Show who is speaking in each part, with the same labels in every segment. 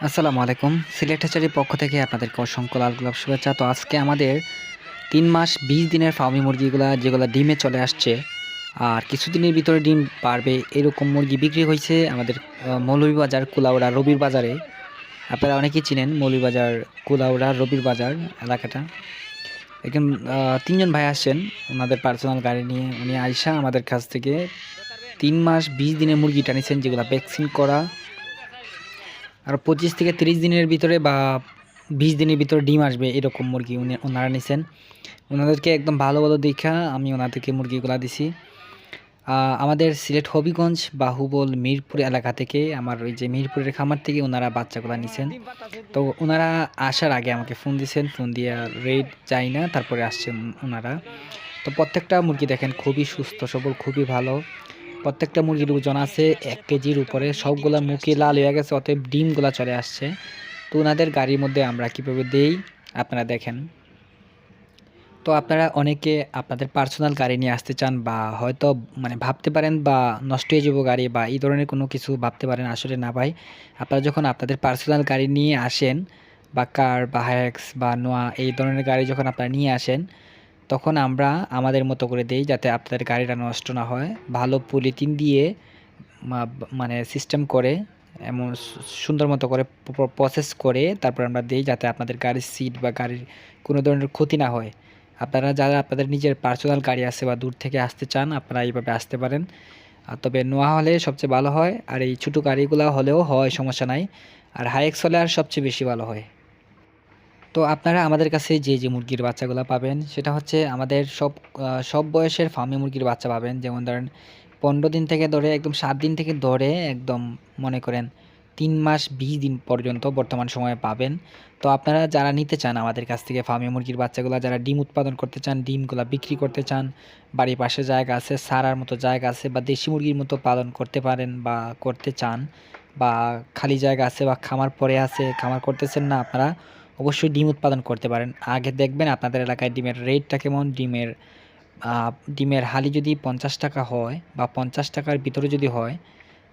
Speaker 1: আসসালামু আলাইকুম। সিলেট হ্যাচারির পক্ষ থেকে আপনাদেরকে অসংখ্য লাল গোলাপ শুভেচ্ছা। তো আজকে আমাদের ৩ মাস ২০ দিনের ফার্মি মুরগিগুলা যেগুলা ডিমে চলে আসছে আর কিছুদিনের ভিতরে ডিম পারবে এরকম মুরগি বিক্রি হইছে আমাদের মৌলভীবাজার কুলাউড়া রবির বাজারে। আপনারা অনেকেই চিনেন মৌলভীবাজার কুলাউড়া রবির বাজার এলাকাটা। একজন ৩ জন ভাই আসছেন ওনাদের পার্সোনাল গাড়ি নিয়ে। উনি আইসা আমাদের কাছ থেকে ৩ মাস ২০ দিনের মুরগিটা নিছেন যেগুলা ভ্যাকসিন করা। আর ২৫ থেকে ৩০ দিনের ভিতরে বা ২০ দিনের ভিতরে ডিম আসবে এরকম মুরগি ওনারা নিছেন। ওনাদেরকে একদম ভালো দেখা আমি ওনাদেরকে মুরগিগুলা দিছি। আমাদের সিলেট হবিগঞ্জ বাহুবল মিরপুর এলাকা থেকে আমার ওই যে মিরপুরের খামার থেকে ওনারা বাচ্চাগুলা নিছেন। তো ওনারা আসার আগে আমাকে ফোন দিয়েছেন, ফোন দিয়ে রেট যাই না তারপরে আসছেন ওনারা। তো প্রত্যেকটা মুরগি দেখেন খুবই সুস্থ সবল, খুবই ভালো। প্রত্যেকটা মুরগির ওজন আছে ১ কেজির উপরে। সবগুলা মুখে লাল হয়ে গেছে, অতএব ডিমগুলা চলে আসছে। তো ওনাদের গাড়ির মধ্যে আমরা কীভাবে দেই আপনারা দেখেন। তো আপনারা অনেকে আপনাদের পার্সোনাল গাড়ি নিয়ে আসতে চান বা হয়তো ভাবতে পারেন বা নষ্ট হয়ে যাবো গাড়ি বা এই ধরনের কোনো কিছু ভাবতে পারেন। আসলে না ভাই, আপনারা যখন আপনাদের পার্সোনাল গাড়ি নিয়ে আসেন বা কার বা হায়াক্স বা নোয়া এই ধরনের গাড়ি যখন আপনারা নিয়ে আসেন, তখন আমরা আমাদের মতো করে দেই যাতে আপনাদের গাড়িটা নষ্ট না হয়। ভালো পলিথিন দিয়ে সিস্টেম করে এমন সুন্দর মতো করে প্রসেস করে তারপর আমরা দেই যাতে আপনাদের গাড়ির সিট বা গাড়ির কোনো ধরনের ক্ষতি না হয়। আপনারা যারা আপনাদের নিজের পার্সোনাল গাড়ি আছে বা দূর থেকে আসতে চান আপনারা এইভাবে আসতে পারেন। তবে নোয়া হলে সবচেয়ে ভালো হয়, আর এই ছোটো গাড়িগুলো হলেও হয়, সমস্যা নাই। আর হাইএক্স হলে আর সবচেয়ে বেশি ভালো হয়। তো আপনারা আমাদের কাছে যে মুরগির বাচ্চাগুলো পাবেন সেটা হচ্ছে আমাদের সব বয়সের ফার্মি মুরগির বাচ্চা পাবেন। যেমন ধরেন ১৫ দিন থেকে ধরে একদম ৭ দিন থেকে ধরে একদম মনে করেন ৩ মাস ২০ দিন পর্যন্ত বর্তমান সময়ে পাবেন। তো আপনারা যারা নিতে চান আমাদের কাছ থেকে ফার্মি মুরগির বাচ্চাগুলো, যারা ডিম উৎপাদন করতে চান, ডিমগুলো বিক্রি করতে চান, বাড়ির পাশে জায়গা আছে, সারার মতো জায়গা আছে বা দেশি মুরগির মতো পালন করতে পারেন বা করতে চান, বা খালি জায়গা আছে বা খামার পড়ে আছে, খামার করতেছেন না, আপনারা অবশ্যই ডিম উৎপাদন করতে পারেন। আগে দেখবেন আপনাদের এলাকায় ডিমের রেটটা কেমন। ডিমের হালি যদি ৫০ টাকা হয় বা ৫০ টাকার ভিতরে যদি হয়,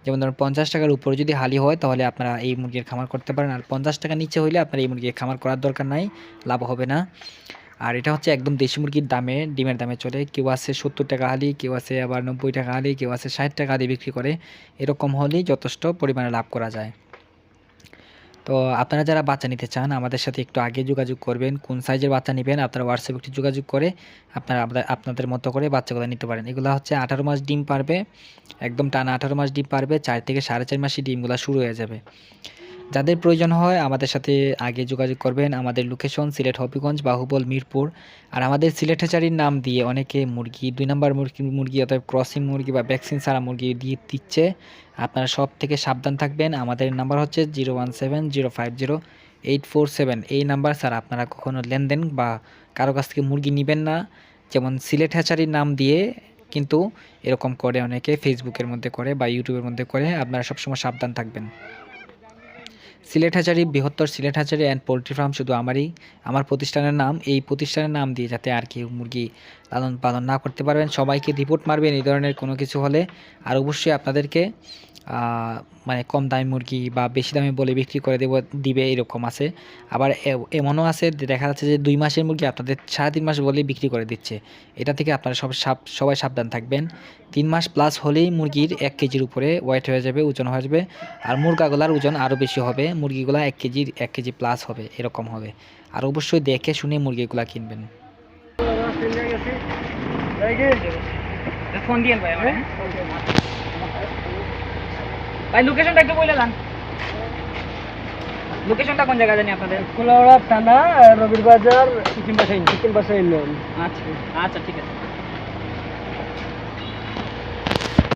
Speaker 1: যেমন ধরুন ৫০ টাকার উপরে যদি হালি হয় তাহলে আপনারা এই মুরগির খামার করতে পারেন। আর ৫০ টাকার নিচে হইলে আপনার এই মুরগির খামার করার দরকার নাই, লাভ হবে না। আর এটা হচ্ছে একদম দেশি মুরগির দামে, ডিমের দামে চলে। কেউ আছে ৭০ টাকা হালি, কেউ আছে আবার ৯০ টাকা হালি, কেউ আছে ৬০ টাকা হালি বিক্রি করে। এরকম হলেই যথেষ্ট পরিমাণে লাভ করা যায়। তো আপনারা যারা বাচ্চা নিতে চান আমাদের সাথে একটু আগে যোগাযোগ করবেন। কোন সাইজের বাচ্চা নেবেন আপনারা হোয়াটসঅ্যাপে একটু যোগাযোগ করে আপনারা আপনাদের মতো করে বাচ্চাগুলো নিতে পারেন। এগুলো হচ্ছে ১৮ মাস ডিম পারবে, একদম টানা ১৮ মাস ডিম পারবে। ৪ থেকে ৪.৫ মাসে ডিমগুলো শুরু হয়ে যাবে। যাদের প্রয়োজন হয় আমাদের সাথে আগে যোগাযোগ করবেন। আমাদের লোকেশন সিলেট হবিগঞ্জ বাহুবল মিরপুর। আর আমাদের সিলেট হ্যাচারির নাম দিয়ে অনেকে মুরগি ২ নাম্বার মুরগি অর্থাৎ ক্রসিং মুরগি বা ভ্যাকসিন ছাড়া মুরগি দিয়ে দিচ্ছে। আপনারা সব থেকে সাবধান থাকবেন। আমাদের নাম্বার হচ্ছে 017050847। এই নাম্বার ছাড়া আপনারা কখনো লেনদেন বা কারো কাছ থেকে মুরগি নেবেন না। যেমন সিলেট হ্যাচারির নাম দিয়ে কিন্তু এরকম করে অনেকে, ফেসবুকের মধ্যে করে বা ইউটিউবের মধ্যে করে। আপনারা সবসময় সাবধান থাকবেন। সিলেট হ্যাচারি বৃহত্তর Sylhet hatchery and poultry farm শুধু আমার প্রতিষ্ঠানের নাম। এই প্রতিষ্ঠানের নাম দিয়ে যাতে আর কেউ মুরগি লালন পালন না করতে পারবেন। সবাইকে রিপোর্ট মারবেন এই ধরনের কোনো কিছু হলে। আর অবশ্যই আপনাদেরকে কম দামি মুরগি বা বেশি দামে বলে বিক্রি করে দিবে এরকম আছে। আবার এমনও আছে দেখা যাচ্ছে যে ২ মাসের মুরগি আপনাদের ৩.৫ মাস বলেই বিক্রি করে দিচ্ছে। এটা থেকে আপনারা সবাই সাবধান থাকবেন। ৩ মাস প্লাস হলেই মুরগির ১ কেজির উপরে ওয়েট হয়ে যাবে, ওজন হয়ে যাবে। আর মুরগাগুলার ওজন আরও বেশি হবে, মুরগিগুলা ১ কেজি প্লাস হবে, এরকম হবে। আর অবশ্যই দেখে শুনে মুরগিগুলা কিনবেন।
Speaker 2: ফোন দিয়েন ভাই, ভাই লোকেশনটা একটু বলে দেন। লোকেশনটা কোন জায়গা জানি আপনাদের?
Speaker 3: কুলাউড়া থানা, রবির বাজার, সিকিম বাসা ইউনিয়ন।
Speaker 2: আচ্ছা আচ্ছা, ঠিক আছে।